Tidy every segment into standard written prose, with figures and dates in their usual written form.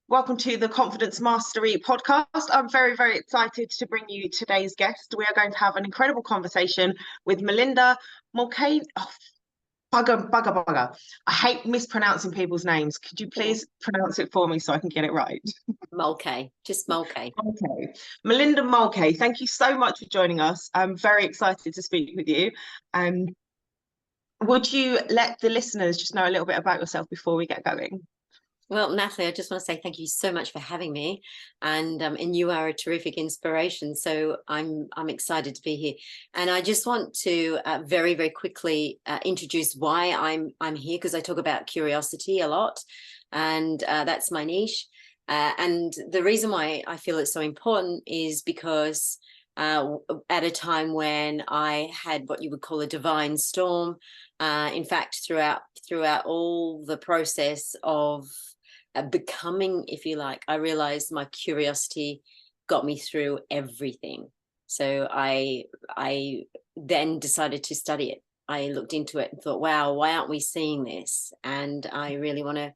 Welcome to the Confidence Mastery podcast. I'm very, very excited to bring you today's guest. We are going to have an incredible conversation with Melinda Mulcahy. Oh, bugger. I hate mispronouncing people's names. Could you please pronounce it for me so I can get it right? Mulcahy, just Mulcahy. Okay. Melinda Mulcahy, thank you so much for joining us. I'm very excited to speak with you. Would you let the listeners just know a little bit about yourself before we get going? Well, Natalie, I just want to say thank you so much for having me, and you are a terrific inspiration. So I'm excited to be here, and I just want to very, very quickly introduce why I'm here, because I talk about curiosity a lot, and that's my niche. And the reason why I feel it's so important is because at a time when I had what you would call a divine storm, in fact, throughout all the process of becoming, if you like, I realized my curiosity got me through everything. So I then decided to study it. I looked into it and thought, wow, why aren't we seeing this? And I really want to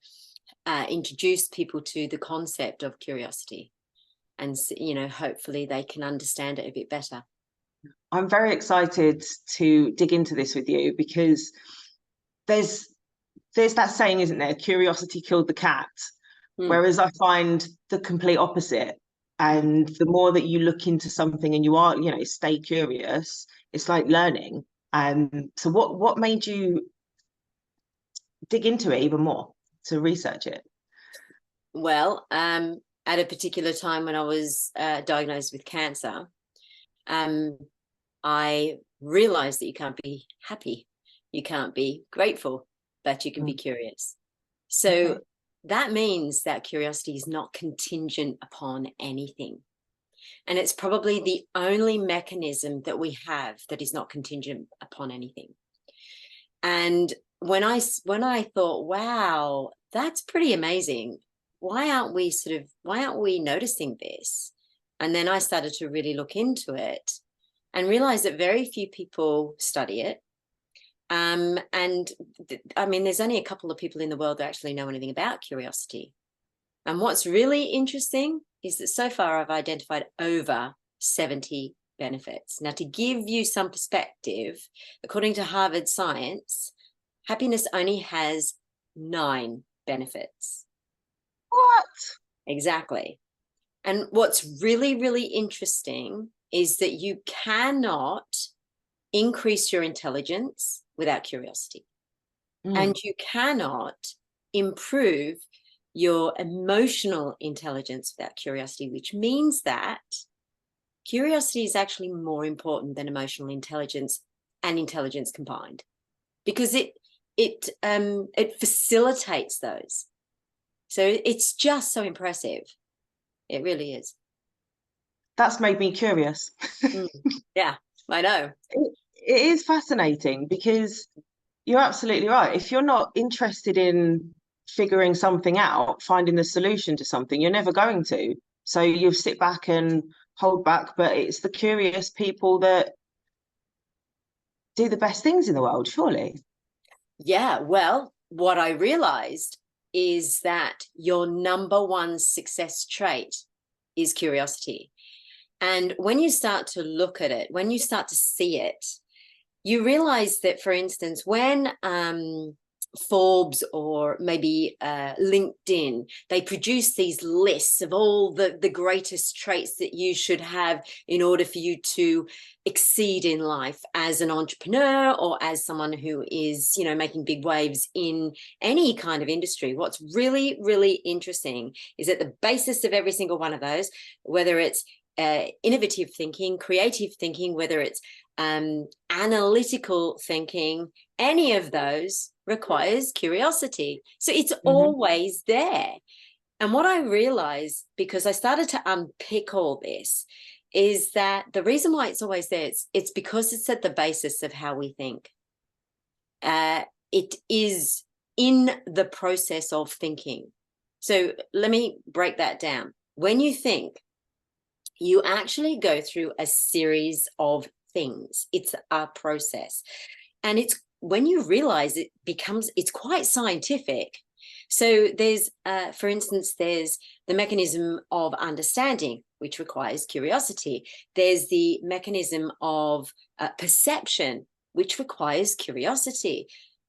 introduce people to the concept of curiosity, and hopefully they can understand it a bit better. I'm very excited to dig into this with you because there's that saying, isn't there? Curiosity killed the cat. Whereas I find the complete opposite. And the more that you look into something and you are, stay curious, it's like learning. So what made you dig into it even more, to research it? Well, at a particular time when I was diagnosed with cancer, I realized that you can't be happy, you can't be grateful, but you can be curious. So that means that curiosity is not contingent upon anything. And it's probably the only mechanism that we have that is not contingent upon anything. And when I thought, wow, that's pretty amazing, why aren't we noticing this? And then I started to really look into it and realize that very few people study it. There's only a couple of people in the world that actually know anything about curiosity. And what's really interesting is that so far I've identified over 70 benefits. Now, to give you some perspective, according to Harvard Science, happiness only has 9 benefits. What? Exactly. And what's really, really interesting is that you cannot increase your intelligence without curiosity. And you cannot improve your emotional intelligence without curiosity, which means that curiosity is actually more important than emotional intelligence and intelligence combined, because it facilitates those. So it's just so impressive. It really is. That's made me curious. Yeah, I know. It is fascinating because you're absolutely right. If you're not interested in figuring something out, finding the solution to something, you're never going to. So you sit back and hold back, but it's the curious people that do the best things in the world, surely. Yeah, well, what I realized is that your number one success trait is curiosity. And when you start to look at it, when you start to see it, you realize that, for instance, when Forbes or maybe LinkedIn, they produce these lists of all the greatest traits that you should have in order for you to exceed in life as an entrepreneur or as someone who is, making big waves in any kind of industry. What's really, really interesting is at the basis of every single one of those, whether it's innovative thinking, creative thinking, whether it's analytical thinking, any of those requires curiosity. So it's always there. And what I realized, because I started to unpick all this, is that the reason why it's always there, it's because it's at the basis of how we think. It is in the process of thinking. So let me break that down. When you think, you actually go through a series of things. It's a process. And it's when you realize it's quite scientific. So there's, for instance, there's the mechanism of understanding, which requires curiosity. There's the mechanism of perception, which requires curiosity.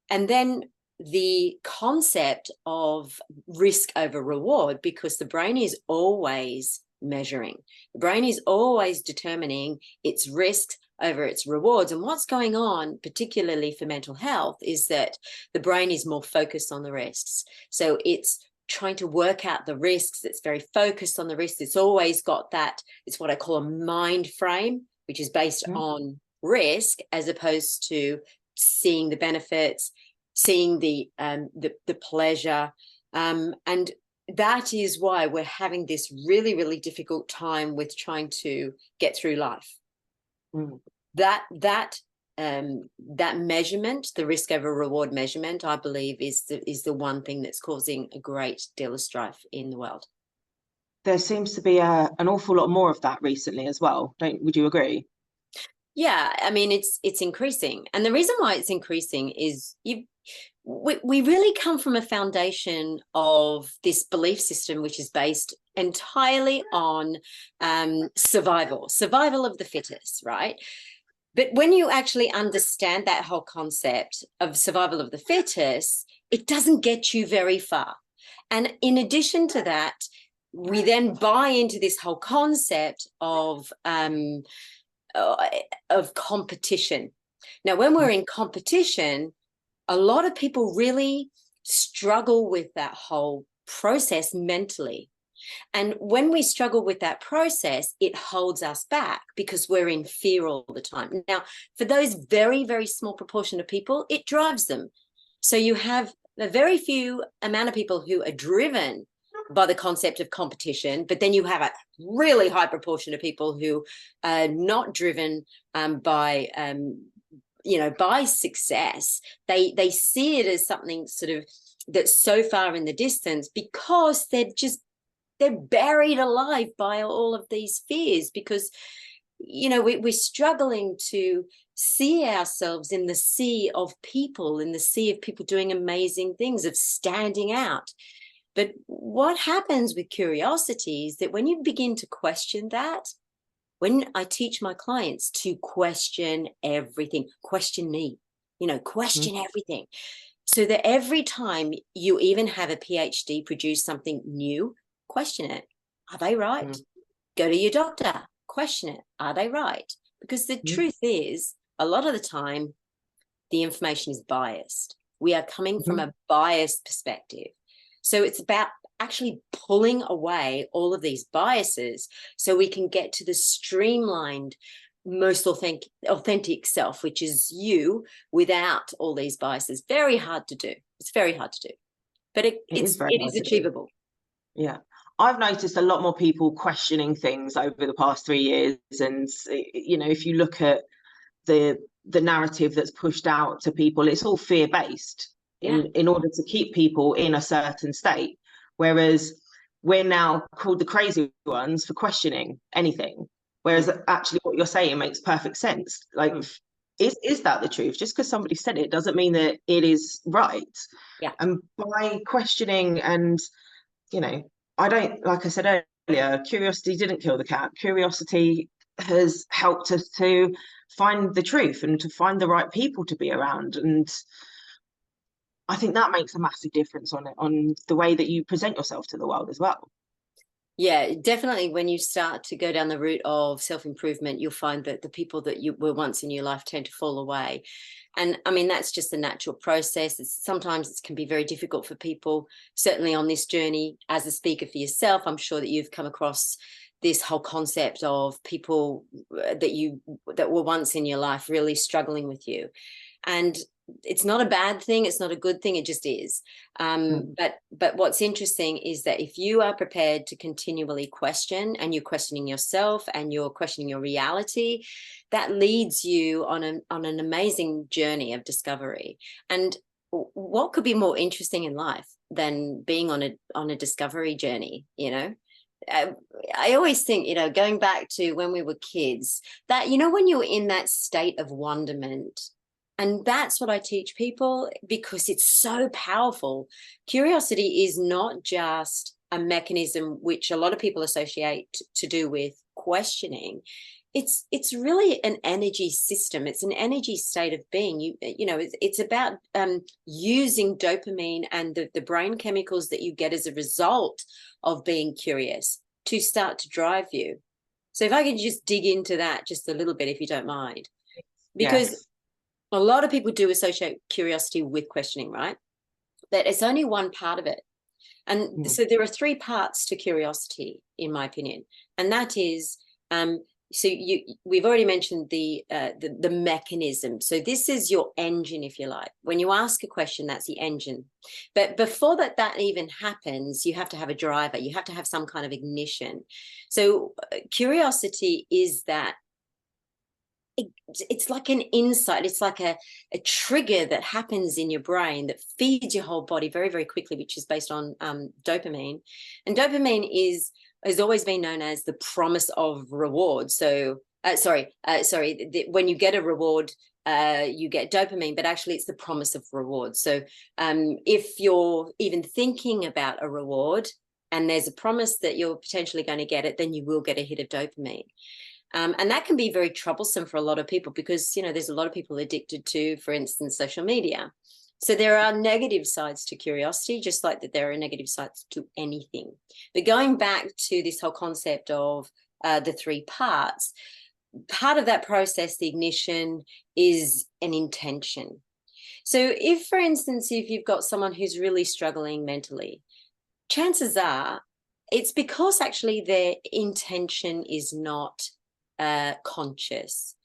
And then the concept of risk over reward, because the brain is always measuring. The brain is always determining its risks over its rewards. And what's going on, particularly for mental health, is that the brain is more focused on the risks. So it's trying to work out the risks. It's very focused on the risks. It's always got that, it's what I call a mind frame, which is based on risk, as opposed to seeing the benefits, seeing the pleasure. And that is why we're having this really, really difficult time with trying to get through life. That measurement, the risk over reward measurement, I believe is the one thing that's causing a great deal of strife in the world. There seems to be an awful lot more of that recently as well. Would you agree? Yeah, I mean, it's increasing. And the reason why it's increasing is we really come from a foundation of this belief system, which is based entirely on survival of the fittest, right? But when you actually understand that whole concept of survival of the fittest, it doesn't get you very far. And in addition to that, we then buy into this whole concept of competition. Now, when we're in competition, a lot of people really struggle with that whole process mentally. And when we struggle with that process, it holds us back because we're in fear all the time. Now, for those very, very small proportion of people, it drives them. So you have a very few amount of people who are driven by the concept of competition, but then you have a really high proportion of people who are not driven by success. They see it as something sort of that's so far in the distance because they're buried alive by all of these fears, because we're struggling to see ourselves in the sea of people doing amazing things, of standing out. But what happens with curiosity is that when you begin to question that, when I teach my clients to question everything, question me, question everything, so that every time you even have a PhD produce something new, question it. Are they right? Go to your doctor, question it. Are they right? Because the truth is, a lot of the time, the information is biased. We are coming from a biased perspective. So it's about actually pulling away all of these biases so we can get to the streamlined, most authentic self, which is you, without all these biases. Very hard to do. It's very hard to do, but it is achievable. Yeah. I've noticed a lot more people questioning things over the past 3 years. And, if you look at the narrative that's pushed out to people, it's all fear-based in order to keep people in a certain state. Whereas we're now called the crazy ones for questioning anything. Whereas actually what you're saying makes perfect sense. Like, is that the truth? Just because somebody said it doesn't mean that it is right. Yeah. And by questioning and, I don't, like I said earlier, curiosity didn't kill the cat. Curiosity has helped us to find the truth and to find the right people to be around. And I think that makes a massive difference on the way that you present yourself to the world as well. Yeah, definitely. When you start to go down the route of self-improvement, you'll find that the people that you were once in your life tend to fall away. And I mean, that's just a natural process. Sometimes it can be very difficult for people, certainly on this journey. As a speaker for yourself, I'm sure that you've come across this whole concept of people that were once in your life really struggling with you. And it's not a bad thing. It's not a good thing. It just is. But what's interesting is that if you are prepared to continually question, and you're questioning yourself and you're questioning your reality, that leads you on an amazing journey of discovery. And what could be more interesting in life than being on a discovery journey? I always think, going back to when we were kids, that, when you're in that state of wonderment, And that's what I teach people, because it's so powerful. Curiosity is not just a mechanism which a lot of people associate to do with questioning. It's really an energy system. It's an energy state of being. You know, it's about using dopamine and the brain chemicals that you get as a result of being curious to start to drive you. So if I could just dig into that just a little bit, if you don't mind, because a lot of people do associate curiosity with questioning, right? But it's only one part of it. And so there are three parts to curiosity, in my opinion. And that is, so we've already mentioned the mechanism. So this is your engine, if you like. When you ask a question, that's the engine. But before that even happens, you have to have a driver. You have to have some kind of ignition. So curiosity is that. It's like an insight. It's like a trigger that happens in your brain that feeds your whole body very, very quickly, which is based on dopamine. And dopamine has always been known as the promise of reward. So, when you get a reward, you get dopamine, but actually it's the promise of reward. So if you're even thinking about a reward and there's a promise that you're potentially going to get it, then you will get a hit of dopamine. And that can be very troublesome for a lot of people because, you know, there's a lot of people addicted to, for instance, social media. So there are negative sides to curiosity, just like that there are negative sides to anything. But going back to this whole concept of the three parts, part of that process, the ignition, is an intention. So if, for instance, if you've got someone who's really struggling mentally, chances are it's because actually their intention is not conscious.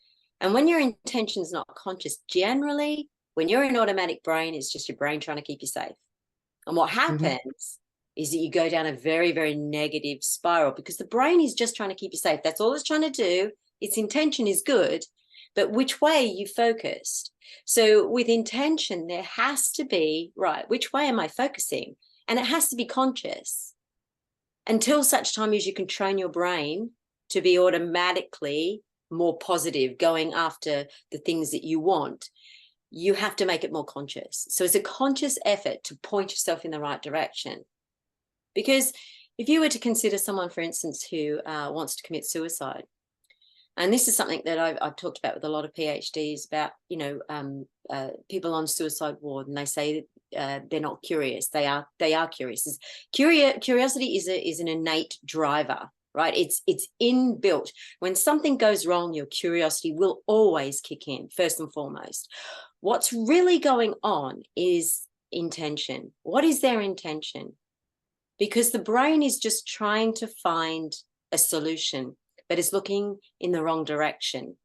And when your intention is not conscious, generally, when you're in automatic brain, it's just your brain trying to keep you safe. And what happens is that you go down a very, very negative spiral because the brain is just trying to keep you safe. That's all it's trying to do. Its intention is good, but which way you focused. So with intention, there has to be, right, which way am I focusing? And it has to be conscious until such time as you can train your brain to be automatically more positive, going after the things that you want. You have to make it more conscious. So it's a conscious effort to point yourself in the right direction. Because if you were to consider someone, for instance, who wants to commit suicide, and this is something that I've talked about with a lot of PhDs about, you know, people on suicide ward, and they say that they're not curious. They are curious. Curiosity is an innate driver. Right? It's inbuilt. When something goes wrong, your curiosity will always kick in, first and foremost. What's really going on is intention. What is their intention? Because the brain is just trying to find a solution, but it's looking in the wrong direction.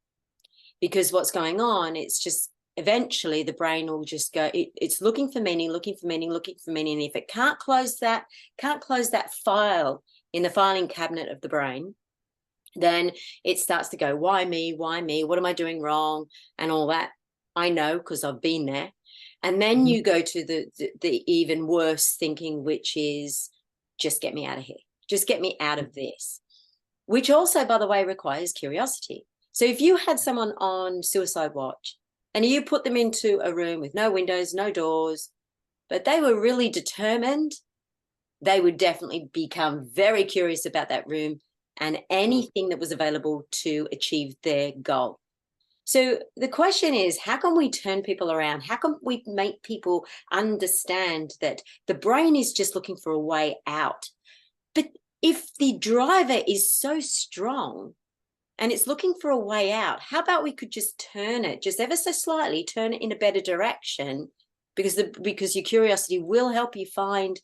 Because what's going on, it's just eventually the brain will just go, it's looking for meaning. And if it can't close that file in the filing cabinet of the brain, then it starts to go, why me? What am I doing wrong? And all that. I know because I've been there. And then you go to the even worse thinking, which is just get me out of here. Just get me out of this, which also, by the way, requires curiosity. So if you had someone on suicide watch and you put them into a room with no windows, no doors, but they were really determined, they would definitely become very curious about that room and anything that was available to achieve their goal. So the question is, how can we turn people around? How can we make people understand that the brain is just looking for a way out? But if the driver is so strong and it's looking for a way out, how about we could just turn it, just ever so slightly, turn it in a better direction, because your curiosity will help you find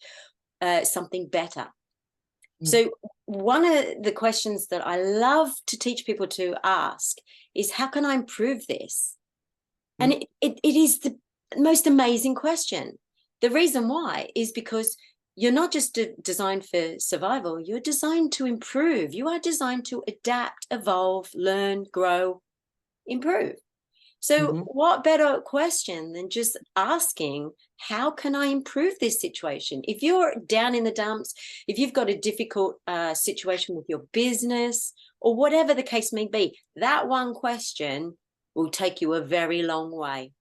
something better. So one of the questions that I love to teach people to ask is, how can I improve this? And it is the most amazing question. The reason why is because you're not just designed for survival, you're designed to improve. You are designed to adapt, evolve, learn, grow, improve. So what better question than just asking, how can I improve this situation? If you're down in the dumps, if you've got a difficult situation with your business or whatever the case may be, that one question will take you a very long way.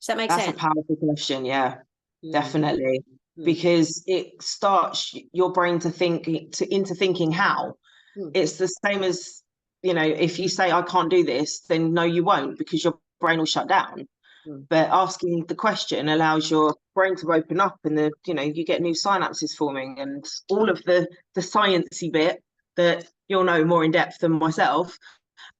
Does that make That's a sense? powerful question. Yeah, Mm, definitely. mm, Because it starts your brain to think into thinking how. mm, It's the same as, if you say I can't do this, then no, you won't, because your brain will shut down. mm. But asking the question allows your brain to open up, and you get new synapses forming, and all of the sciencey bit that you'll know more in depth than myself,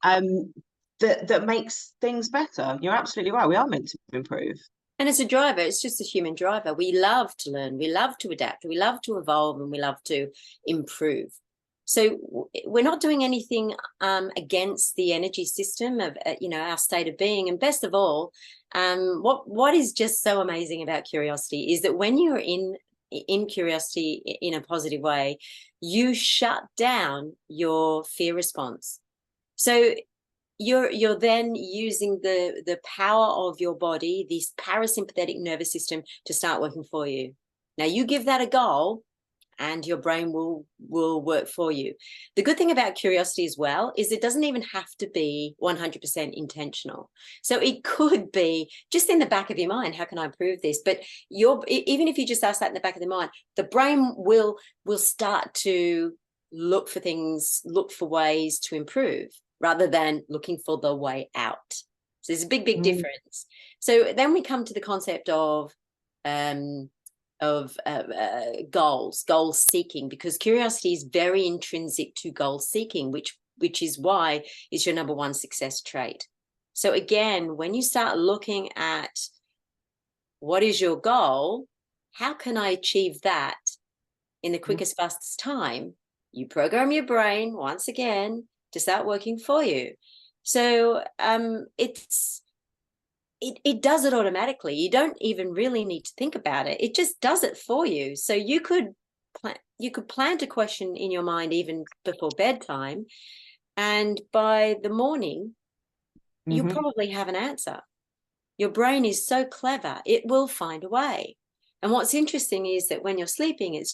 um, that makes things better. You're absolutely right. We are meant to improve. And as a driver, it's just a human driver. We love to learn, we love to adapt, we love to evolve, and we love to improve. So we're not doing anything against the energy system of our state of being. And best of all, what is just so amazing about curiosity is that when you're in curiosity in a positive way, you shut down your fear response. So you're then using the power of your body, this parasympathetic nervous system, to start working for you. Now you give that a goal and your brain will work for you. The good thing about curiosity as well is it doesn't even have to be 100% intentional. So it could be just in the back of your mind, how can I improve this? But even if you just ask that in the back of the mind, the brain will start to look for things, look for ways to improve, rather than looking for the way out. So there's a big difference. So then we come to the concept of goal seeking, because curiosity is very intrinsic to goal seeking, which is why it's your number one success trait. So again, when you start looking at what is your goal, how can I achieve that in the quickest, fastest time, you program your brain once again to start working for you. So it does it automatically. You don't even really need to think about it. It just does it for you. So you could plant a question in your mind even before bedtime, and by the morning, you probably have an answer. Your brain is so clever, it will find a way. And what's interesting is that when you're sleeping, it's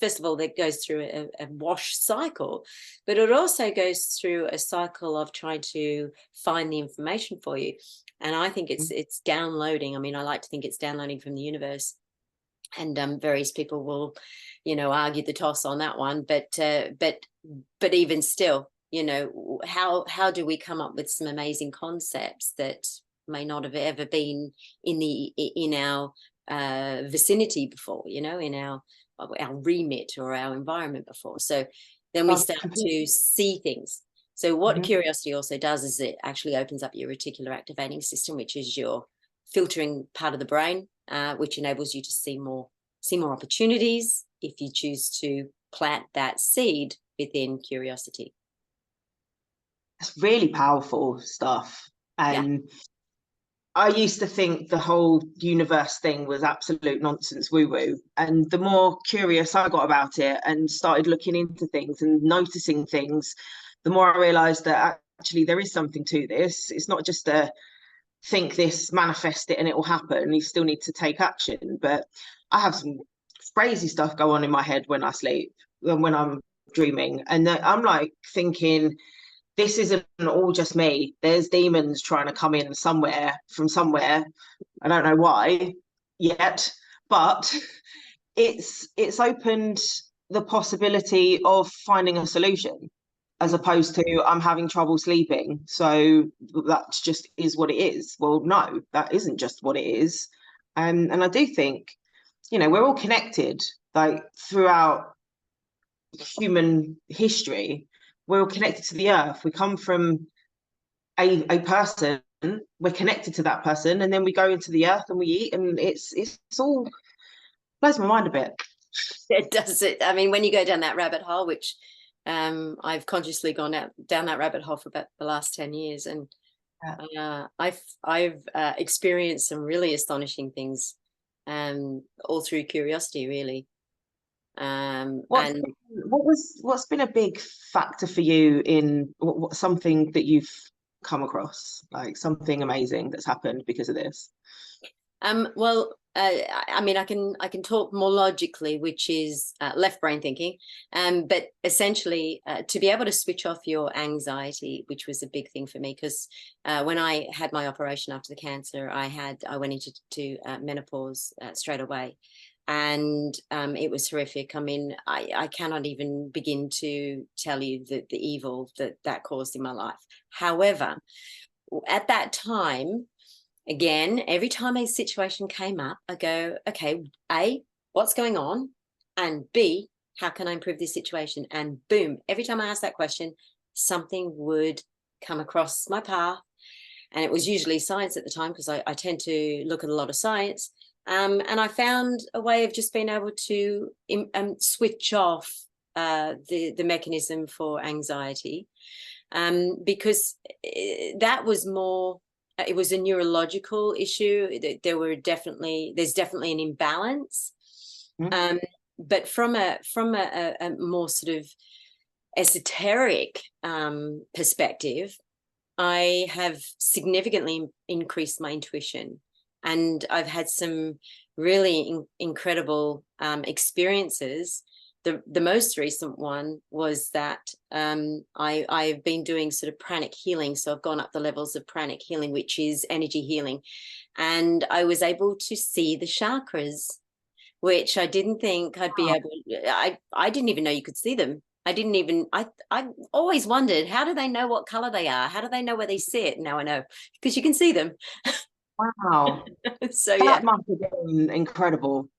first of all, that goes through a wash cycle, but it also goes through a cycle of trying to find the information for you. And I think it's downloading. I mean, I like to think it's downloading from the universe. And various people will, argue the toss on that one. But even still, how do we come up with some amazing concepts that may not have ever been in our vicinity before, in our remit or our environment before. So then we start to see things. So what curiosity also does is it actually opens up your reticular activating system, which is your filtering part of the brain, which enables you to see more opportunities if you choose to plant that seed within curiosity. It's really powerful stuff. And I used to think the whole universe thing was absolute nonsense, woo-woo. And the more curious I got about it and started looking into things and noticing things, the more I realized that actually there is something to this. It's not just a think this, manifest it, and it will happen. You still need to take action. But I have some crazy stuff go on in my head when I sleep, when I'm dreaming. And I'm like thinking, this isn't all just me. There's demons trying to come in from somewhere. I don't know why yet, but it's opened the possibility of finding a solution, as opposed to I'm having trouble sleeping, so that just is what it is. Well, no, that isn't just what it is. And I do think, we're all connected, like throughout human history. We're all connected to the earth. We come from a person, we're connected to that person, and then we go into the earth and we eat, and it's all blows my mind a bit. It does it. I mean, when you go down that rabbit hole, which I've consciously gone down that rabbit hole for about the last 10 years, and I've experienced some really astonishing things, all through curiosity, really. What's been a big factor for you in something that you've come across, like something amazing that's happened because of this? Well, I mean, I can talk more logically, which is left brain thinking, but essentially to be able to switch off your anxiety, which was a big thing for me, because when I had my operation after the cancer, I went into menopause straight away, and it was horrific. I mean, I cannot even begin to tell you the evil that caused in my life. However, at that time, again, every time a situation came up, I go, okay, A, what's going on? And B, how can I improve this situation? And boom, every time I asked that question, something would come across my path. And it was usually science at the time, because I tend to look at a lot of science. And I found a way of just being able to switch off the mechanism for anxiety, because that was more, it was a neurological issue. There's definitely an imbalance. But from a more sort of esoteric perspective, I have significantly increased my intuition, and I've had some really incredible experiences. The most recent one was that I've been doing sort of pranic healing. So I've gone up the levels of pranic healing, which is energy healing. And I was able to see the chakras, which I didn't think I'd be able. I didn't even know you could see them. I always wondered, how do they know what color they are? How do they know where they sit? Now I know, because you can see them. Wow. So that must have been incredible.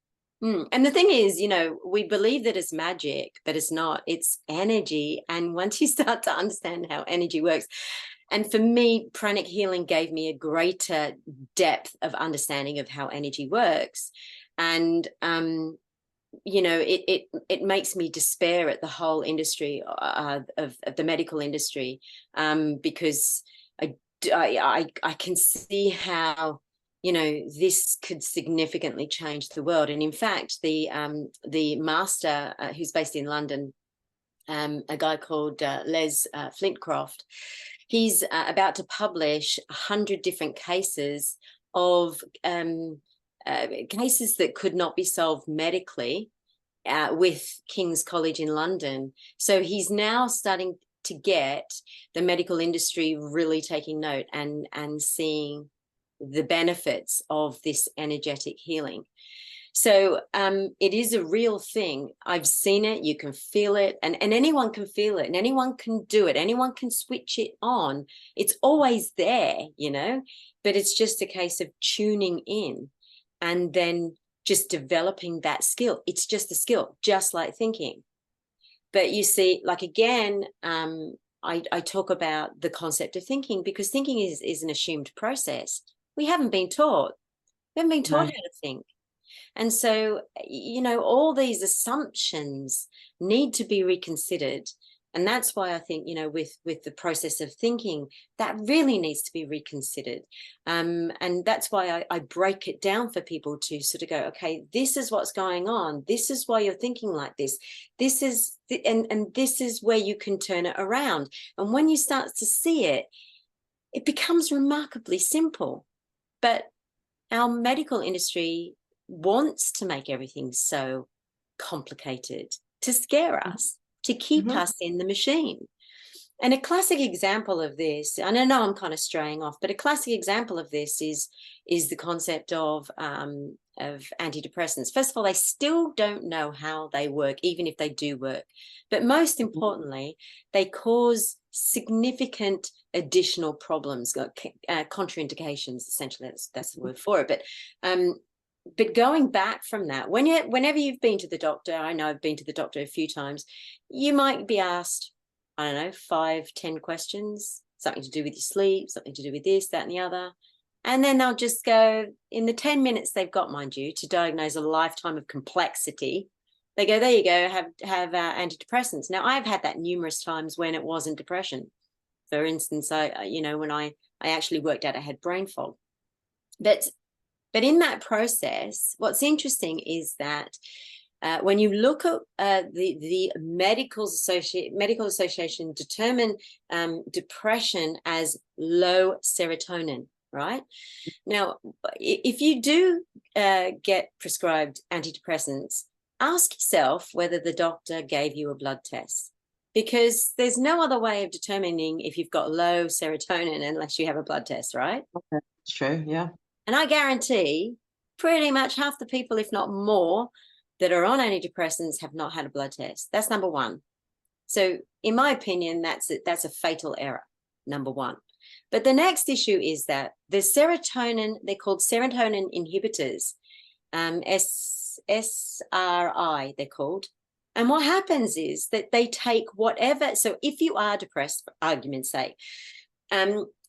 And the thing is, we believe that it's magic, but it's not. It's energy. And once you start to understand how energy works, and for me, pranic healing gave me a greater depth of understanding of how energy works. And, it makes me despair at the whole industry of the medical industry, because I can see how this could significantly change the world. And in fact, the master, who's based in London, a guy called Les Flintcroft, he's about to publish 100 different cases of cases that could not be solved medically with King's College in London. So he's now starting to get the medical industry really taking note and seeing the benefits of this energetic healing. So it is a real thing. I've seen it, you can feel it, and anyone can feel it, and anyone can do it, anyone can switch it on. It's always there, but it's just a case of tuning in and then just developing that skill. It's just a skill, just like thinking. But you see, like, again, I talk about the concept of thinking, because thinking is an assumed process. We haven't been taught. We haven't been taught how to think. And so, all these assumptions need to be reconsidered. And that's why I think, with the process of thinking, that really needs to be reconsidered. And that's why I break it down for people to sort of go, okay, this is what's going on. This is why you're thinking like this. This is, and this is where you can turn it around. And when you start to see it, it becomes remarkably simple. But our medical industry wants to make everything so complicated, to scare us, to keep us in the machine. And a classic example of this, and I know I'm kind of straying off, but a classic example of this is the concept of antidepressants. First of all, they still don't know how they work, even if they do work. But most importantly, they cause significant additional problems, contraindications, essentially, that's the word for it. But going back from that, whenever you've been to the doctor, I know I've been to the doctor a few times, you might be asked, I don't know, 5-10 questions, something to do with your sleep, something to do with this, that, and the other. And then they'll just go, in the 10 minutes they've got, mind you, to diagnose a lifetime of complexity, they go, there you go, have antidepressants. Now, I've had that numerous times when it wasn't depression. For instance, when I actually worked out I had brain fog. But in that process, what's interesting is that when you look at the medical association determine depression as low serotonin. right? Now, if you do get prescribed antidepressants, ask yourself whether the doctor gave you a blood test, because there's no other way of determining if you've got low serotonin unless you have a blood test, right? Okay. It's true, yeah. And I guarantee pretty much half the people, if not more, that are on antidepressants have not had a blood test. That's number one. So in my opinion, that's a fatal error, number one. But the next issue is that the serotonin, they're called serotonin inhibitors, SRI, they're called. And what happens is that they take whatever, so if you are depressed, for argument's sake,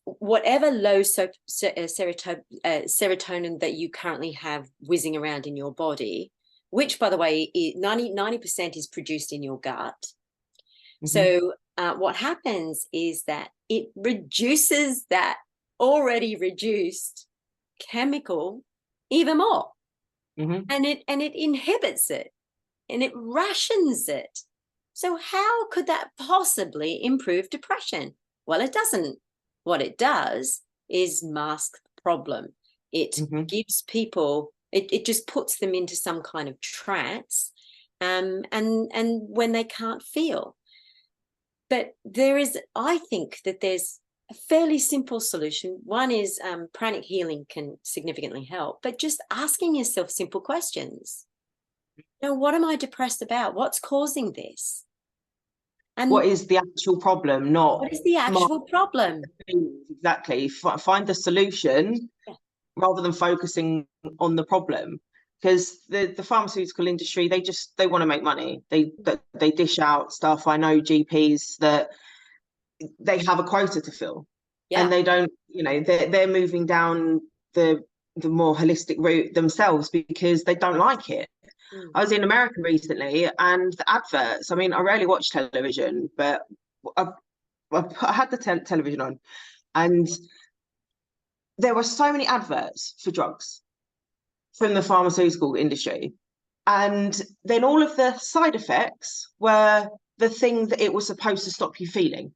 whatever low serotonin that you currently have whizzing around in your body, which, by the way, 90% is produced in your gut. Mm-hmm. So what happens is that it reduces that already reduced chemical even more. Mm-hmm. and it inhibits it, and it rations it. So how could that possibly improve depression? Well, it doesn't. What it does is mask the problem. It mm-hmm. gives people, it just puts them into some kind of trance, and when they can't feel. But I think that there's a fairly simple solution. One is pranic healing can significantly help, but just asking yourself simple questions. Now, what am I depressed about? What's causing this? And what is the actual problem? What is the actual problem? Exactly. Find the solution, yeah, rather than focusing on the problem. Because the pharmaceutical industry, they want to make money. They dish out stuff. I know GPs that they have a quota to fill, yeah, and they don't. They're moving down the more holistic route themselves because they don't like it. I was in America recently, and the adverts, I mean, I rarely watch television, but I had the television on, and there were so many adverts for drugs from the pharmaceutical industry. And then all of the side effects were the thing that it was supposed to stop you feeling.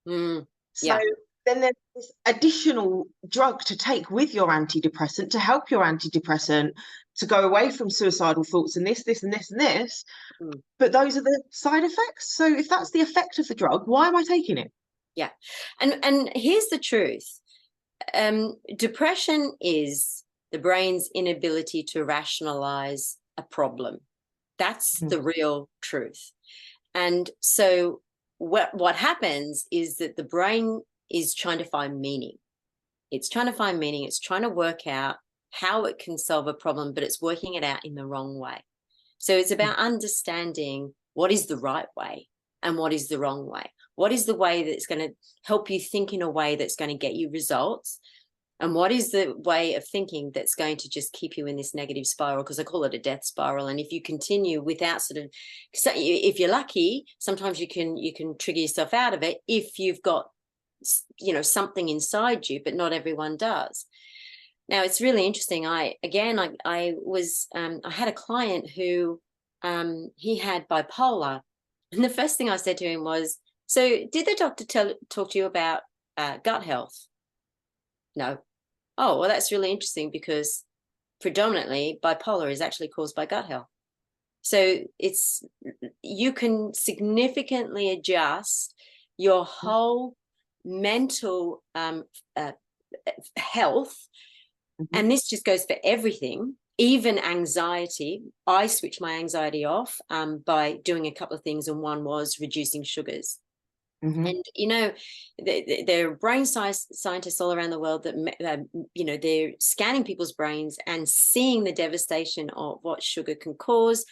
So yeah, then there's this additional drug to take with your antidepressant to help your antidepressant to go away from suicidal thoughts and this and this and this. But those are the side effects. So if that's the effect of the drug, why am I taking it? Yeah. And here's the truth. Depression is the brain's inability to rationalize a problem. That's the real truth. And so what happens is that the brain is trying to find meaning. It's trying to find meaning. It's trying to work out how it can solve a problem, but it's working it out in the wrong way. So it's about understanding what is the right way and what is the wrong way. What is the way that's going to help you think in a way that's going to get you results? And what is the way of thinking that's going to just keep you in this negative spiral? Because I call it a death spiral. And if you continue without if you're lucky, sometimes you can trigger yourself out of it if you've got, something inside you, but not everyone does. Now, it's really interesting. I had a client who he had bipolar. And the first thing I said to him was, so did the doctor talk to you about gut health? No. Oh, well, that's really interesting because predominantly bipolar is actually caused by gut health. So you can significantly adjust your whole mental health. And this just goes for everything, even anxiety. I switched my anxiety off by doing a couple of things, and one was reducing sugars. And there are brain scientists all around the world that they're scanning people's brains and seeing the devastation of what sugar can cause.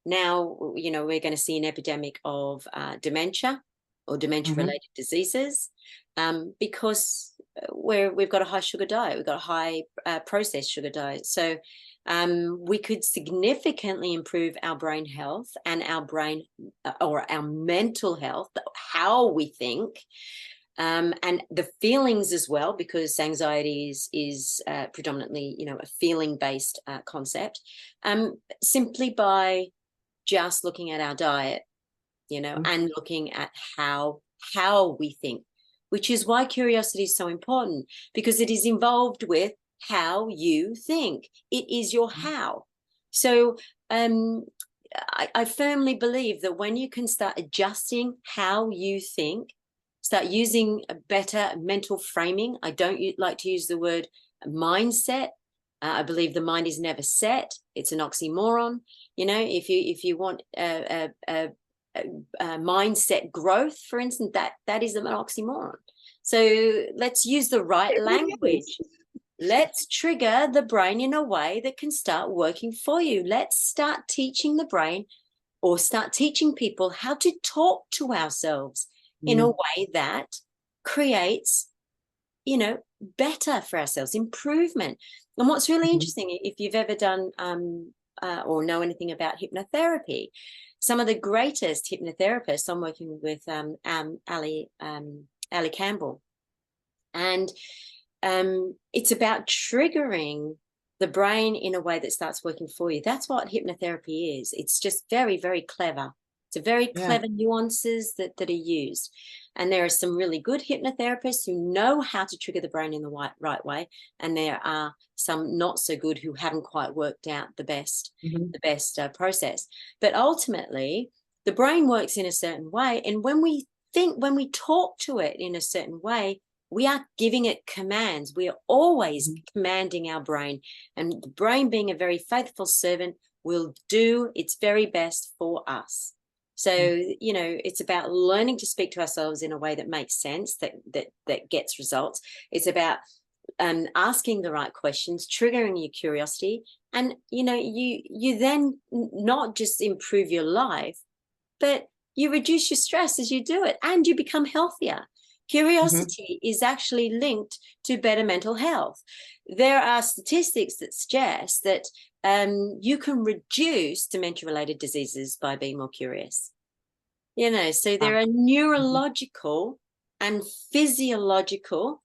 Now we're going to see an epidemic of dementia or dementia-related diseases because we've got a high sugar diet, we've got a high processed sugar diet. So we could significantly improve our brain health and our brain or our mental health, how we think, and the feelings as well, because anxiety is predominantly, a feeling-based concept, simply by just looking at our diet, and looking at how we think. which is why curiosity is so important, because it is involved with how you think. It is your how. So I firmly believe that when you can start adjusting how you think, start using a better mental framing. I don't like to use the word mindset. I believe the mind is never set. It's an oxymoron. You know, if you want mindset growth, for instance, that is an oxymoron. So let's use the right language. Let's trigger the brain in a way that can start working for you. Let's start teaching the brain, or start teaching people how to talk to ourselves in a way that creates, you know, better for ourselves, improvement. And what's really interesting, if you've ever done or know anything about hypnotherapy, some of the greatest hypnotherapists, I'm working with Ali Campbell, and it's about triggering the brain in a way that starts working for you. That's what hypnotherapy is. It's just very, very clever. It's a very clever nuances that are used. And there are some really good hypnotherapists who know how to trigger the brain in the right way. And there are some not so good who haven't quite worked out the best process. But ultimately, the brain works in a certain way. And when we talk to it in a certain way, we are giving it commands. We are always commanding our brain. And the brain, being a very faithful servant, will do its very best for us. So, you know, it's about learning to speak to ourselves in a way that makes sense, that gets results. It's about asking the right questions, triggering your curiosity. And, you know, you then not just improve your life, but you reduce your stress as you do it, and you become healthier. Curiosity is actually linked to better mental health. There are statistics that suggest that you can reduce dementia-related diseases by being more curious. You know, so there are neurological and physiological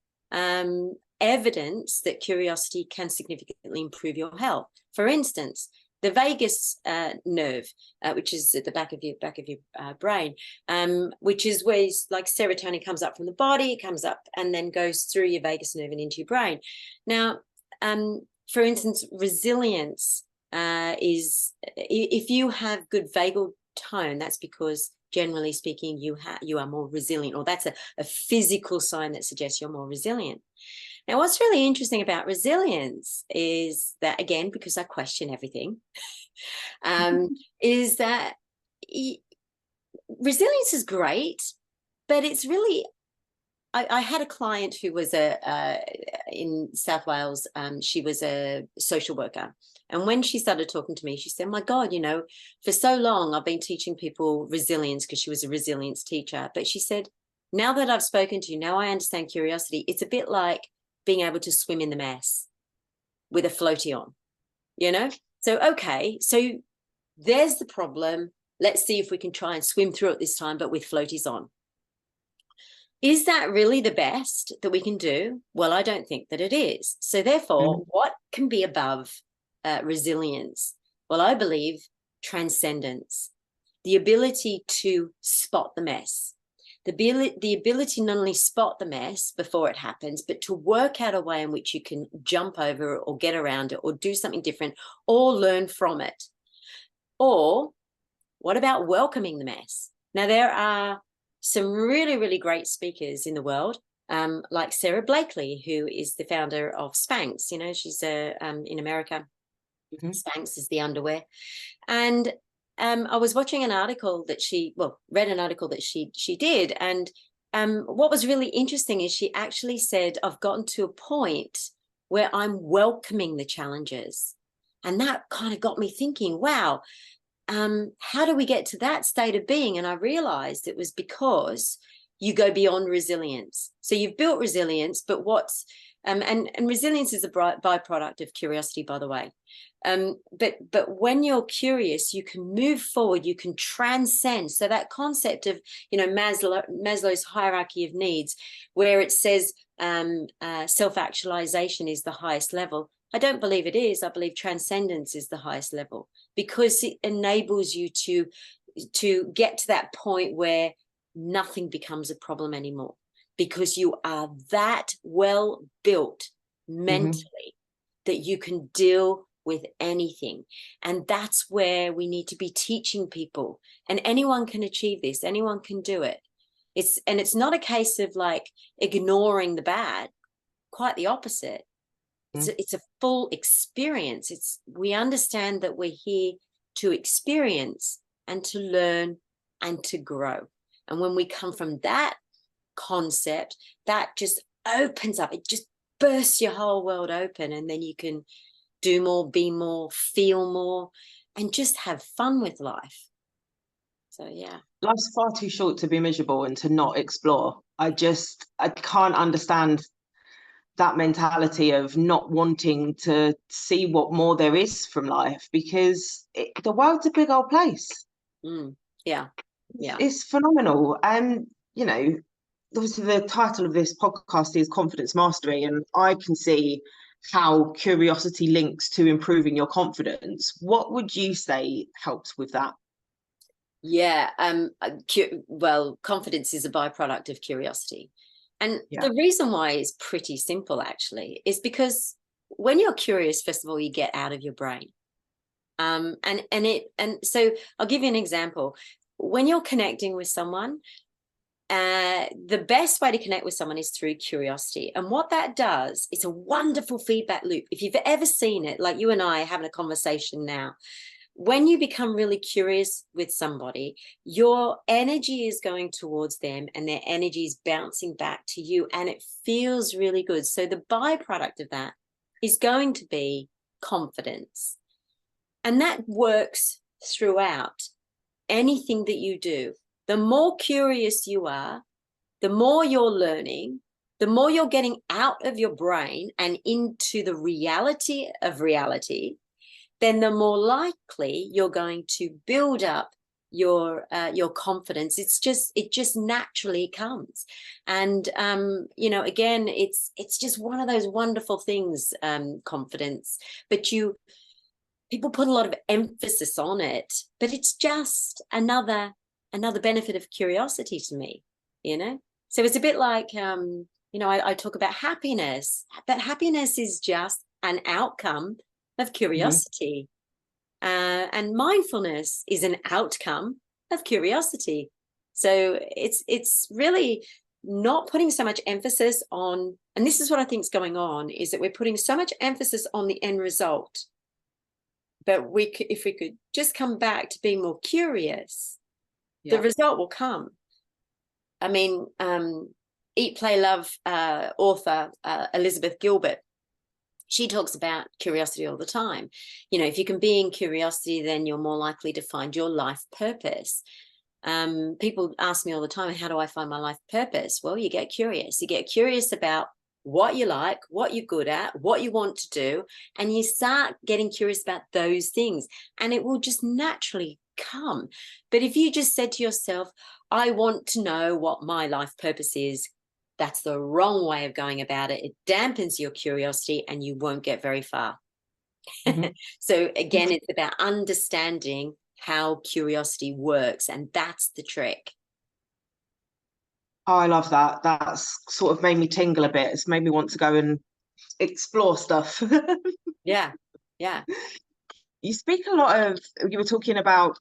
evidence that curiosity can significantly improve your health. For instance, the vagus nerve, which is at the back of your brain, which is where like serotonin comes up from the body, it comes up and then goes through your vagus nerve and into your brain. Now, for instance, resilience is, if you have good vagal tone, that's because generally speaking you are more resilient, or that's a physical sign that suggests you're more resilient. Now, what's really interesting about resilience is that, again, because I question everything, is that resilience is great, but it's really, I had a client who was in South Wales. She was a social worker. And when she started talking to me, she said, my God, you know, for so long I've been teaching people resilience, because she was a resilience teacher. But she said, now that I've spoken to you, now I understand curiosity. It's a bit like being able to swim in the mess with a floaty on, you know? So, okay, so there's the problem. Let's see if we can try and swim through it this time, but with floaties on. Is that really the best that we can do? Well, I don't think that it is. So therefore, what can be above resilience? Well, I believe transcendence, the ability to spot the mess. The ability not only spot the mess before it happens, but to work out a way in which you can jump over it, or get around it, or do something different, or learn from it. Or what about welcoming the mess? Now, there are some really, really great speakers in the world, like Sarah Blakely, who is the founder of Spanx. You know, she's in America. Spanx is the underwear. And I was watching an article that read an article that she did. And what was really interesting is she actually said, I've gotten to a point where I'm welcoming the challenges. And that kind of got me thinking, wow, how do we get to that state of being? And I realized it was because you go beyond resilience. So you've built resilience, but and resilience is a byproduct of curiosity, by the way. But when you're curious, you can move forward, you can transcend. So that concept of, you know, Maslow's hierarchy of needs, where it says self-actualization is the highest level. I don't believe it is. I believe transcendence is the highest level, because it enables you to get to that point where nothing becomes a problem anymore. because you are that well built mentally that you can deal with anything. And that's where we need to be teaching people. And anyone can achieve this. Anyone can do it. It's not a case of like ignoring the bad, quite the opposite. It's a full experience. We understand that we're here to experience and to learn and to grow. And when we come from that concept, that just opens up, it just bursts your whole world open, and then you can do more, be more, feel more, and just have fun with life. So yeah, life's far too short to be miserable and to not explore. I can't understand that mentality of not wanting to see what more there is from life, because the world's a big old place. Yeah, it's phenomenal. And obviously the title of this podcast is Confidence Mastery, and I can see how curiosity links to improving your confidence. What would you say helps with that? Yeah, well, confidence is a byproduct of curiosity. And the reason why is pretty simple, actually, is because when you're curious, first of all, you get out of your brain. And so I'll give you an example. When you're connecting with someone, the best way to connect with someone is through curiosity. And what that does, it's a wonderful feedback loop. If you've ever seen it, like you and I are having a conversation now, when you become really curious with somebody, your energy is going towards them and their energy is bouncing back to you, and it feels really good. So the byproduct of that is going to be confidence. And that works throughout anything that you do. The more curious you are, the more you're learning, the more you're getting out of your brain and into the reality of reality, then the more likely you're going to build up your confidence. It just naturally comes. And again, it's just one of those wonderful things, confidence. But people put a lot of emphasis on it, but it's just another benefit of curiosity to me, So it's a bit like I talk about happiness, but happiness is just an outcome of curiosity. And mindfulness is an outcome of curiosity. So it's really not putting so much emphasis on, and this is what I think is going on, is that we're putting so much emphasis on the end result. But if we could just come back to being more curious, the result will come. I mean, Eat, Play, Love author Elizabeth Gilbert, she talks about curiosity all the time. If you can be in curiosity, then you're more likely to find your life purpose. People ask me all the time, how do I find my life purpose? Well, you get curious. You get curious about what you like, what you're good at, what you want to do, and you start getting curious about those things, and it will just naturally come. But if you just said to yourself, I want to know what my life purpose is, that's the wrong way of going about it. It dampens your curiosity and you won't get very far. So again, it's about understanding how curiosity works, and that's the trick. Oh, I love that. That's sort of made me tingle a bit. It's made me want to go and explore stuff. Yeah. You speak a lot of, you were talking about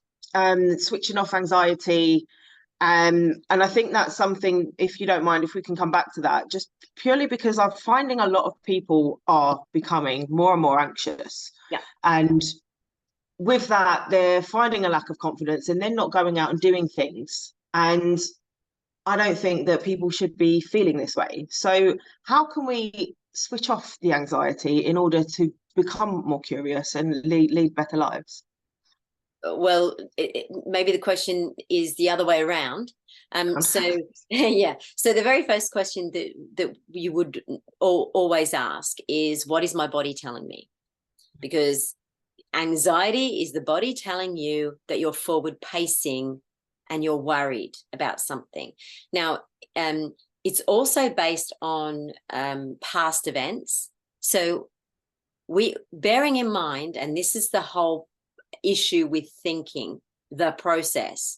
switching off anxiety. And I think that's something, if you don't mind, if we can come back to that, just purely because I'm finding a lot of people are becoming more and more anxious. Yeah. And with that, they're finding a lack of confidence and they're not going out and doing things. And I don't think that people should be feeling this way. So how can we switch off the anxiety in order to become more curious and lead better lives? Well, maybe the question is the other way around. So the very first question that you would always ask is, what is my body telling me? Because anxiety is the body telling you that you're forward pacing and you're worried about something. Now, it's also based on past events. So bearing in mind, and this is the whole issue with thinking, the process,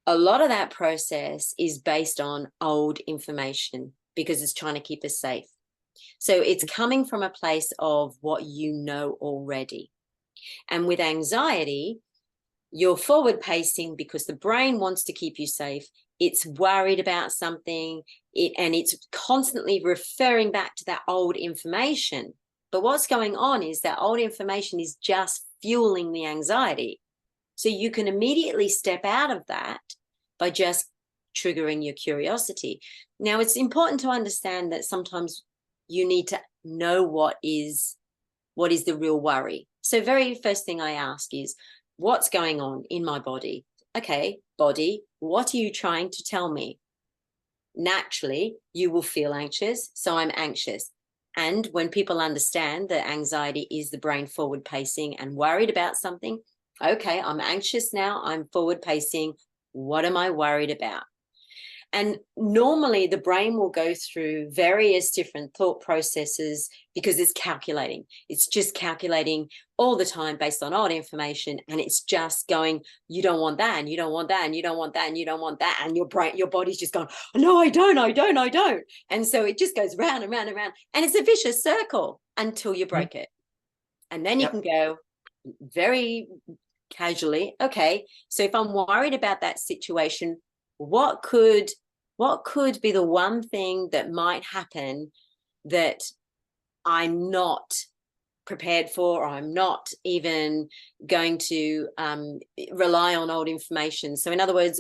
a lot of that process is based on old information because it's trying to keep us safe. So it's coming from a place of what you know already. And with anxiety, you're forward pacing because the brain wants to keep you safe. It's worried about something, and it's constantly referring back to that old information. But what's going on is that old information is just fueling the anxiety. So you can immediately step out of that by just triggering your curiosity. Now, it's important to understand that sometimes you need to know what is the real worry. So very first thing I ask is, what's going on in my body? Okay, body, what are you trying to tell me? Naturally, you will feel anxious, so I'm anxious. And when people understand that anxiety is the brain forward pacing and worried about something, okay, I'm anxious now, I'm forward pacing. What am I worried about? And normally the brain will go through various different thought processes because it's calculating. It's just calculating all the time based on old information. And it's just going, you don't want that, and you don't want that, and you don't want that, and you don't want that. And your body's just going, no, I don't. And so it just goes round and round and round. And it's a vicious circle until you break it. And then you can go very casually, okay, so if I'm worried about that situation, what could be the one thing that might happen that I'm not prepared for, or I'm not even going to rely on old information? So in other words,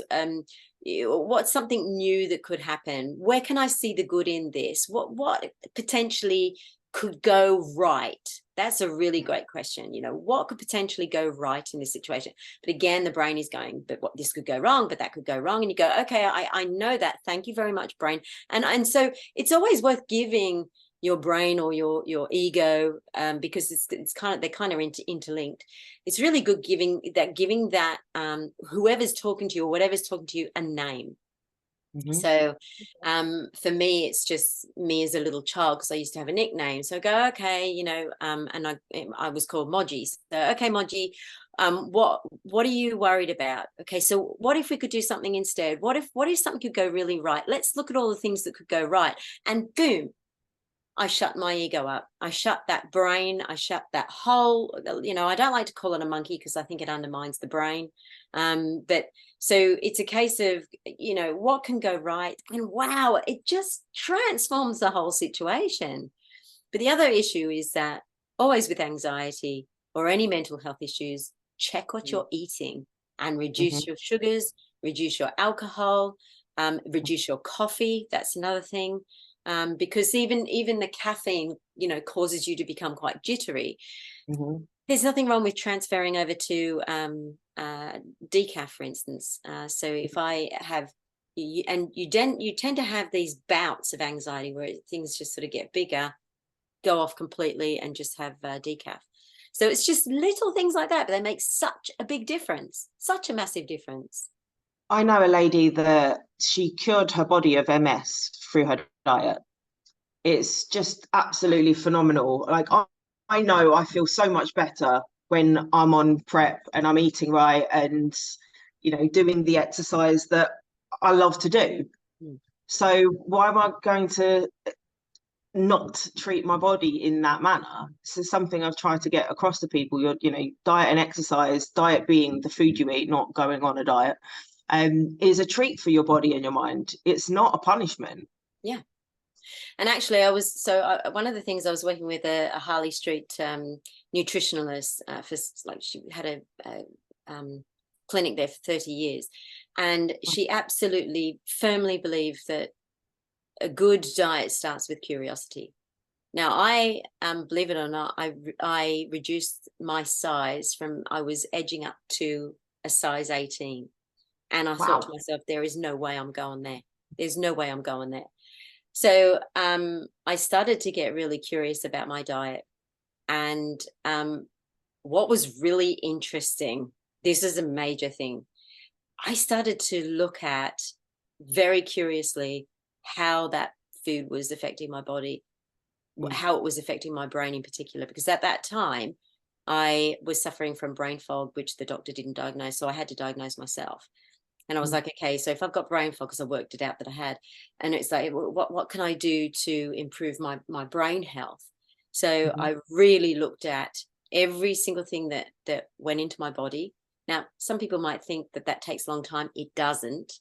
what's something new that could happen? Where can I see the good in this? What potentially could go right? That's a really great question. What could potentially go right in this situation? But again, the brain is going, but what, this could go wrong, but that could go wrong. And you go, okay, I know that. Thank you very much, brain. And so it's always worth giving your brain or your ego, because they're kind of interlinked. It's really good giving that whoever's talking to you or whatever's talking to you a name. So for me, it's just me as a little child, because I used to have a nickname. So I go, okay, and I was called Moji. So, okay, Moji, what are you worried about? Okay, so what if we could do something instead? What if something could go really right? Let's look at all the things that could go right. And boom, I shut my ego up. I shut that brain. I shut that whole, I don't like to call it a monkey because I think it undermines the brain. But so it's a case of, what can go right? And wow, it just transforms the whole situation. But the other issue is that always with anxiety or any mental health issues, check what you're eating and reduce your sugars, reduce your alcohol, reduce your coffee. That's another thing. Because even the caffeine, causes you to become quite jittery. There's nothing wrong with transferring over to decaf, for instance. So if I have, you tend to have these bouts of anxiety where things just sort of get bigger, go off completely, and just have decaf. So it's just little things like that, but they make such a big difference, such a massive difference. I know a lady that she cured her body of MS through her diet. It's just absolutely phenomenal. Like I know I feel so much better when I'm on prep and I'm eating right and, doing the exercise that I love to do. So why am I going to not treat my body in that manner? This is something I've tried to get across to people. Diet and exercise, diet being the food you eat, not going on a diet, is a treat for your body and your mind. It's not a punishment. Yeah. And actually, one of the things I was working with a Harley Street nutritionalist she had a clinic there for 30 years, and she absolutely firmly believed that a good diet starts with curiosity. Now, I believe it or not, I reduced my size from, I was edging up to a size 18, and I thought to myself, there is no way I'm going there. There's no way I'm going there. So I started to get really curious about my diet. And what was really interesting, this is a major thing, I started to look at very curiously how that food was affecting my body, how it was affecting my brain in particular, because at that time I was suffering from brain fog, which the doctor didn't diagnose. So I had to diagnose myself. And I was like, okay, so if I've got brain fog, because I worked it out that I had, and it's like, what can I do to improve my brain health? So I really looked at every single thing that went into my body. Now, some people might think that takes a long time. It doesn't,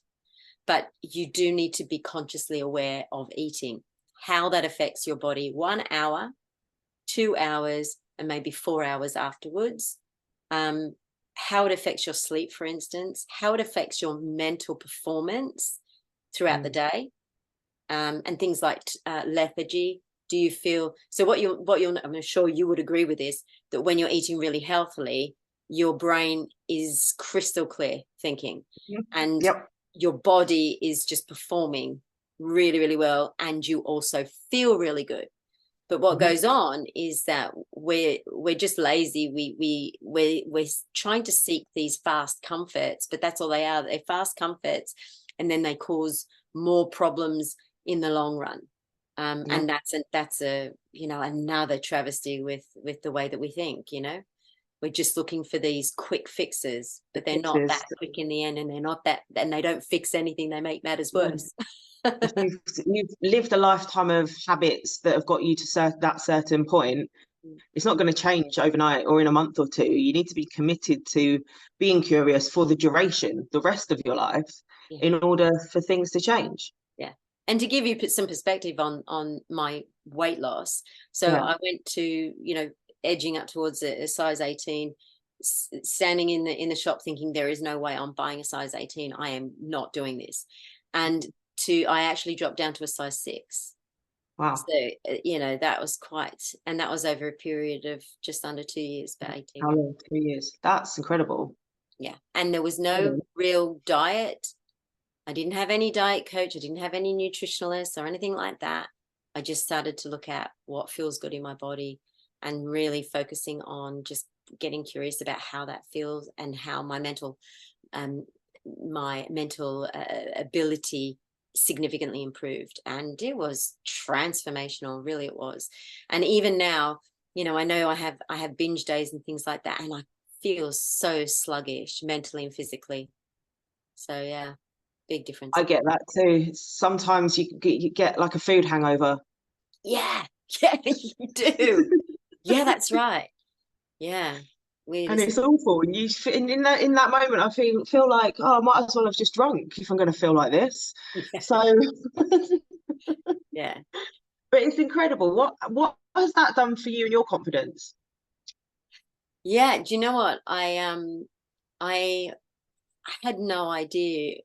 but you do need to be consciously aware of eating, how that affects your body 1 hour, 2 hours, and maybe 4 hours afterwards. How it affects your sleep, for instance, how it affects your mental performance throughout the day, and things like lethargy. Do you feel so? What you'll I'm sure you would agree with this, that when you're eating really healthily, your brain is crystal clear thinking, and your body is just performing really, really well, and you also feel really good. But what goes on is that we're just lazy. We're trying to seek these fast comforts, but that's all they are. They're fast comforts, and then they cause more problems in the long run. And that's a another travesty with the way that we think. We're just looking for these quick fixes, but they're not that quick in the end, and they're not that, and they don't fix anything. They make matters worse. You've lived a lifetime of habits that have got you to that certain point. It's not going to change overnight or in a month or two. You need to be committed to being curious for the duration, the rest of your life, in order for things to change. Yeah. And to give you some perspective on my weight loss. So I went to, edging up towards a size 18, standing in the shop thinking there is no way I'm buying a size 18. I am not doing this. And I actually dropped down to a size 6. Wow. So, that was and that was over a period of just under 2 years, about 18 How long? 2 years. That's incredible. Yeah. And there was no real diet. I didn't have any diet coach. I didn't have any nutritionist or anything like that. I just started to look at what feels good in my body and really focusing on just getting curious about how that feels and how my mental ability significantly improved. And it was transformational, really it was. And even now, I know I have binge days and things like that, and I feel so sluggish mentally and physically. So yeah, big difference. I get that too. Sometimes you get like a food hangover. Yeah, you do. Yeah, that's right. Yeah. And it's awful. And you in that moment, I feel like, oh, I might as well have just drunk if I'm going to feel like this. Yeah. So yeah. But it's incredible. What has that done for you and your confidence? Yeah, do you know what? I had no idea,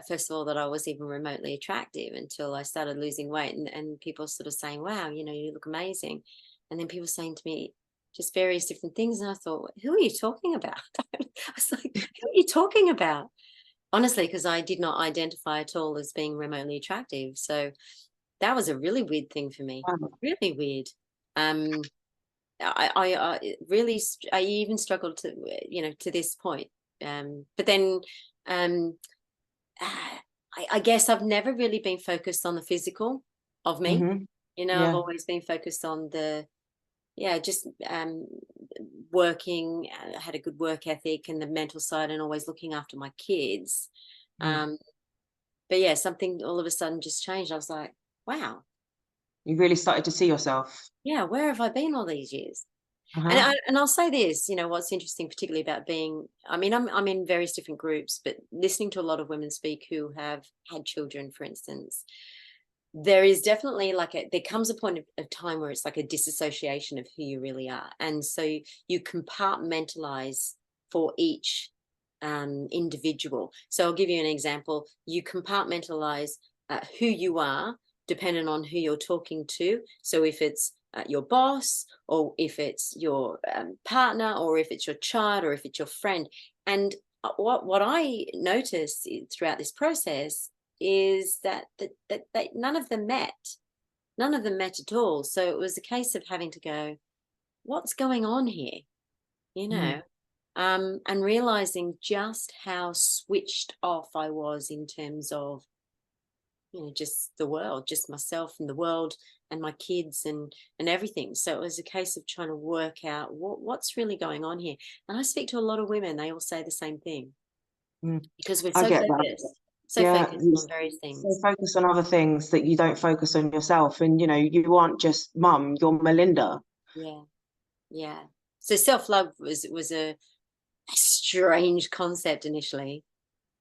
first of all, that I was even remotely attractive until I started losing weight, and people sort of saying, wow, you look amazing. And then people saying to me just various different things. And I thought, who are you talking about? I was like, who are you talking about? Honestly, because I did not identify at all as being remotely attractive. So that was a really weird thing for me. Wow. Really weird. I really, I even struggled to, to this point. But then I guess I've never really been focused on the physical of me. I've always been focused on just working. I had a good work ethic and the mental side, and always looking after my kids. But yeah, something all of a sudden just changed. I was like, wow. You really started to see yourself. Yeah, where have I been all these years? And I'll say this, what's interesting, particularly about being, I'm in various different groups, but listening to a lot of women speak who have had children, for instance, there is definitely there comes a point of time where it's like a disassociation of who you really are. And so you compartmentalize for each individual. So I'll give you an example. You compartmentalize who you are depending on who you're talking to. So if it's your boss, or if it's your partner, or if it's your child, or if it's your friend. And what I noticed throughout this process is that none of them met at all. So it was a case of having to go, what's going on here? And realizing just how switched off I was in terms of just the world, just myself and the world and my kids and everything. So it was a case of trying to work out what's really going on here. And I speak to a lot of women, they all say the same thing. because we're I so get that. focused, Yeah, on various so things. focus on other things that you don't focus on yourself. And you know, you aren't just mum, you're Melinda. Yeah, yeah. So self-love was a strange concept initially.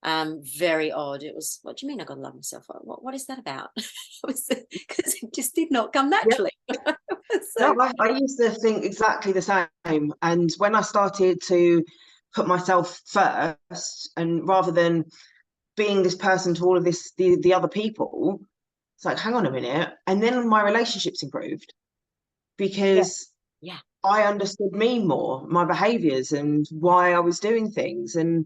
Very odd. It was, what do you mean I gotta love myself? What is that about? Because it just did not come Yeah. naturally. No, So I used to think exactly the same. And when I started to put myself first, and rather than being this person to all of the other people, it's like, hang on a minute. And then my relationships improved yeah, because yeah, I understood me more, my behaviors and why I was doing things. And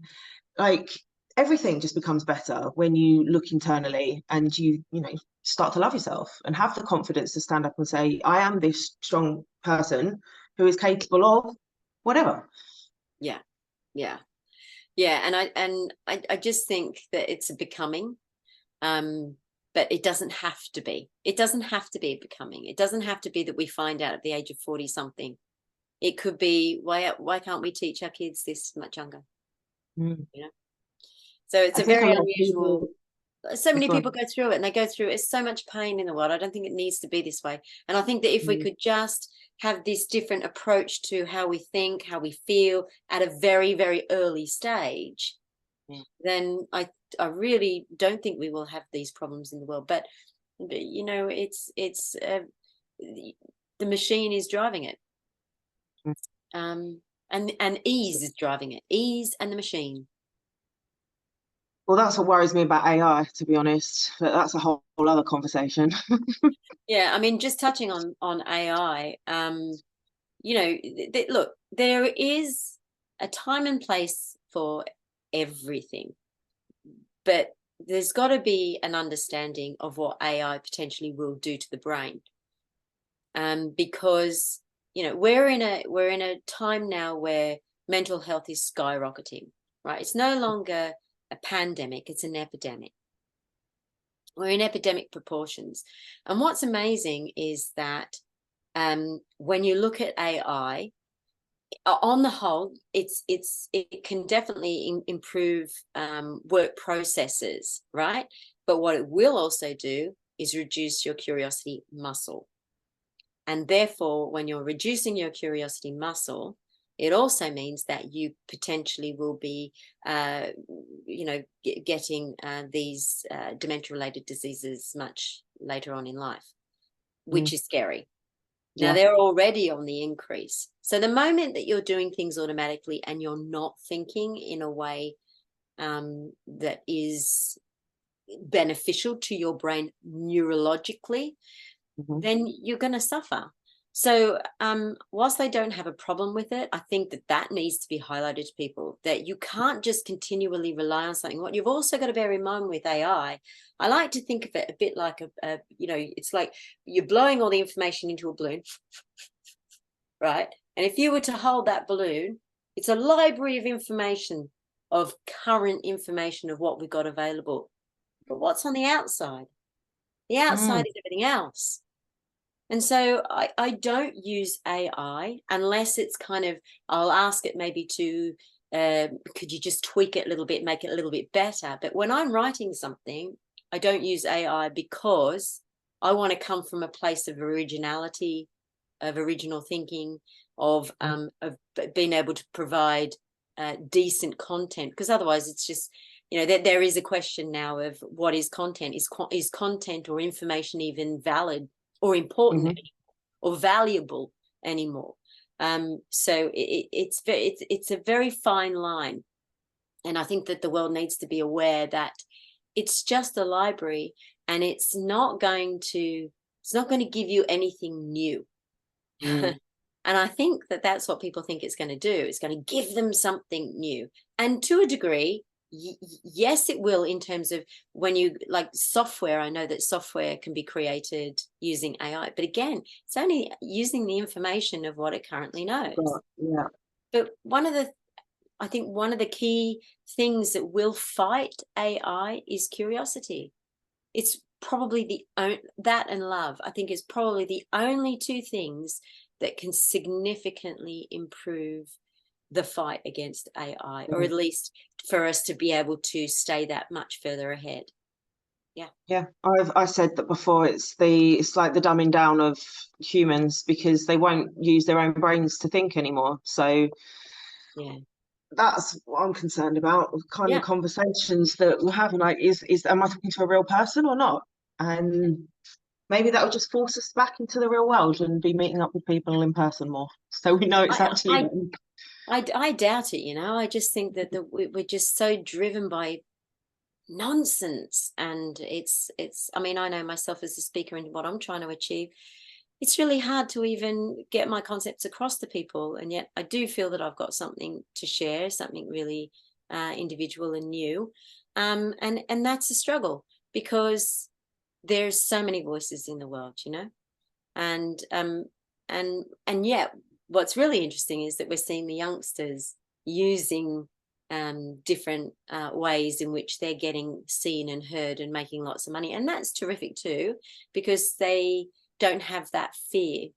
like everything just becomes better when you look internally and you know, start to love yourself and have the confidence to stand up and say, I am this strong person who is capable of whatever. yeah, yeah, yeah. And I just think that it's a becoming. But it doesn't have to be. It doesn't have to be becoming. It doesn't have to be that we find out at the age of 40 something. It could be, why can't we teach our kids this much younger? Mm. You know? So it's I a think a very lot of unusual. people So have many gone. people go through it, and they go through it's so much pain in the world. I don't think it needs to be this way. And I think that if we Mm. could just have this different approach to how we think, how we feel at a very, very early stage, Mm. then I really don't think we will have these problems in the world. But you know, it's the machine is driving it, Mm. and ease is driving it. Ease and the machine. Well, that's what worries me about AI, to be honest. But that's a whole other conversation. Yeah, I mean, just touching on AI. You know, look, there is a time and place for everything, but there's got to be an understanding of what AI potentially will do to the brain. Because you know we're in a time now where mental health is skyrocketing, right? It's no longer a pandemic, it's an epidemic. We're in epidemic proportions. And what's amazing is that when you look at AI, on the whole, it can definitely improve work processes, right? But what it will also do is reduce your curiosity muscle. And therefore, when you're reducing your curiosity muscle, it also means that you potentially will be, you know, getting these dementia-related diseases much later on in life, which Mm. is scary. Now, Yeah. they're already on the increase. So the moment that you're doing things automatically and you're not thinking in a way that is beneficial to your brain neurologically, Mm-hmm. then you're going to suffer. So whilst they don't have a problem with it, I think that needs to be highlighted to people, that you can't just continually rely on something. What you've also got to bear in mind with AI, I like to think of it a bit like you know, it's like you're blowing all the information into a balloon, right? And if you were to hold that balloon, it's a library of information, of current information of what we've got available. But what's on the outside? The outside Mm. is everything else. And so I don't use AI unless it's kind of, I'll ask it maybe to, could you just tweak it a little bit, make it a little bit better? But when I'm writing something, I don't use AI because I want to come from a place of originality, of original thinking, of being able to provide decent content. Because otherwise it's just, you know, there is a question now of what is content? Is content or information even valid or important Mm-hmm. or valuable anymore? So it's a very fine line, and I think that the world needs to be aware that it's just a library, and it's not going to give you anything new. Mm. And I think that that's what people think it's going to do. It's going to give them something new, and to a degree, yes, it will, in terms of when you like software. I know that software can be created using AI, but again, it's only using the information of what it currently knows. Yeah. But I think one of the key things that will fight AI is curiosity. It's probably that and love, I think, is probably the only two things that can significantly improve the fight against AI, or Mm. at least for us to be able to stay that much further ahead. Yeah, I said that before. It's like the dumbing down of humans, because they won't use their own brains to think anymore. So yeah, that's what I'm concerned about. Kind yeah. of conversations that we're having, like, is am I talking to a real person or not? And maybe that will just force us back into the real world and be meeting up with people in person more, so we know it's actually. I doubt it. I just think that we're just so driven by nonsense, and it's I mean, I know myself as a speaker and what I'm trying to achieve, it's really hard to even get my concepts across to people, and yet I do feel that I've got something to share, something really individual and new, and that's a struggle, because there's so many voices in the world, and yet what's really interesting is that we're seeing the youngsters using different ways in which they're getting seen and heard and making lots of money. And that's terrific too, because they don't have that fear.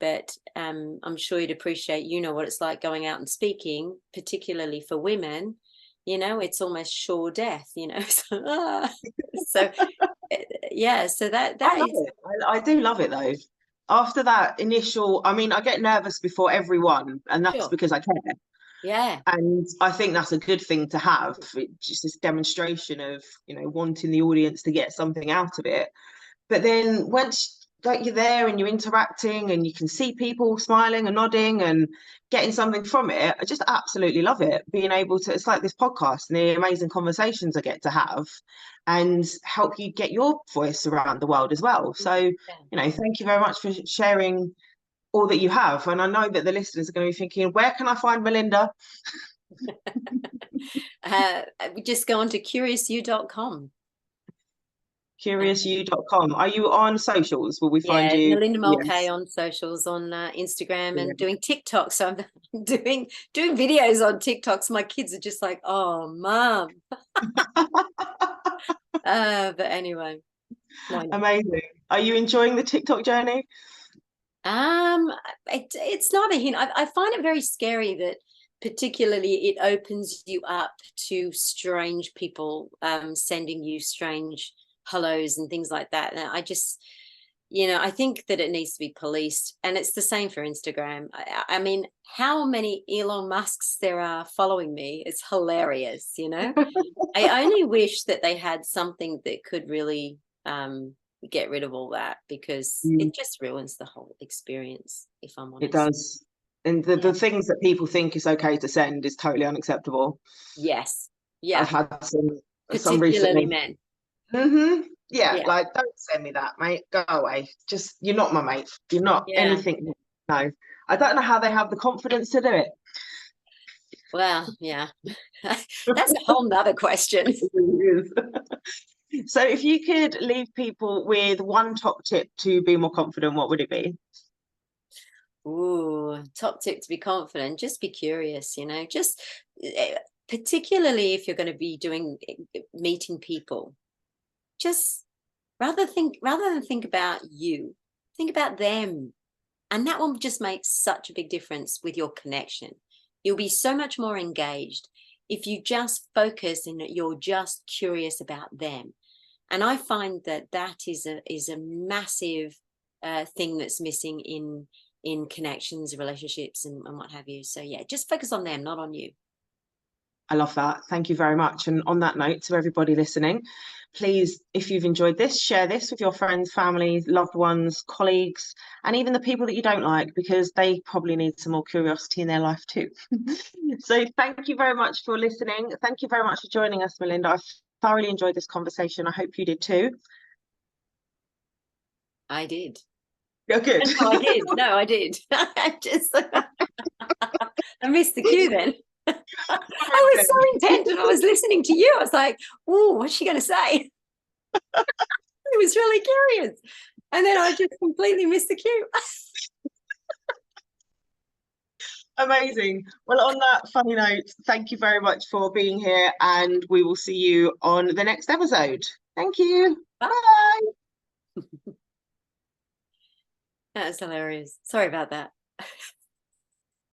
But I'm sure you'd appreciate, what it's like going out and speaking, particularly for women. It's almost sure death, so yeah, so that I love is, it. I do love it though. After that initial, I mean, I get nervous before everyone, and that's sure, because I care. yeah, And I think that's a good thing to have. It's just this demonstration of, wanting the audience to get something out of it. But then once, like, you're there and you're interacting and you can see people smiling and nodding and getting something from it, I just absolutely love it. Being able to, it's like this podcast and the amazing conversations I get to have and help you get your voice around the world as well. So, yeah. thank you very much for sharing all that you have. And I know that the listeners are going to be thinking, where can I find Melinda? Just go on to curiousyou.com. CuriousYou.com. Are you on socials? Will we find you? Melinda Mulcahy Yes. on socials, on Instagram, and Yeah. doing TikTok. So I'm doing videos on TikTok. So my kids are just like, "Oh, mom." But anyway, no. Amazing. Are you enjoying the TikTok journey? It's not a hint. I find it very scary that, particularly, it opens you up to strange people sending you strange hellos and things like that. And I just, I think that it needs to be policed, and it's the same for Instagram. I mean, how many Elon Musks there are following me? It's hilarious, I only wish that they had something that could really get rid of all that, because it just ruins the whole experience, if I'm honest. It does. And the things that people think is okay to send is totally unacceptable. Yes. Yeah. I've had some Particularly recently. men. Yeah, like, don't send me that, mate. Go away. Just, you're not my mate. You're not anything. No. I don't know how they have the confidence to do it. Well, yeah. That's a whole nother question. It really is. So if you could leave people with one top tip to be more confident, what would it be? Ooh, top tip to be confident: just be curious, just particularly if you're going to be meeting people, just rather than think about you, think about them. And that will just make such a big difference with your connection. You'll be so much more engaged if you just focus and you're just curious about them. And I find that is a massive thing that's missing in connections, relationships, and what have you. So yeah, just focus on them, not on you. I love that. Thank you very much. And on that note, to everybody listening, please, if you've enjoyed this, share this with your friends, family, loved ones, colleagues, and even the people that you don't like, because they probably need some more curiosity in their life too. So thank you very much for listening. Thank you very much for joining us, Melinda. I've thoroughly enjoyed this conversation. I hope you did too. I did. You're good. No, I did. No, I did. I missed the cue then. I was so intent, and I was listening to you. I was like, "Oh, what's she going to say?" I was really curious, and then I just completely missed the cue. Amazing. Well, on that funny note, thank you very much for being here, and we will see you on the next episode. Thank you. Bye. That was hilarious. Sorry about that.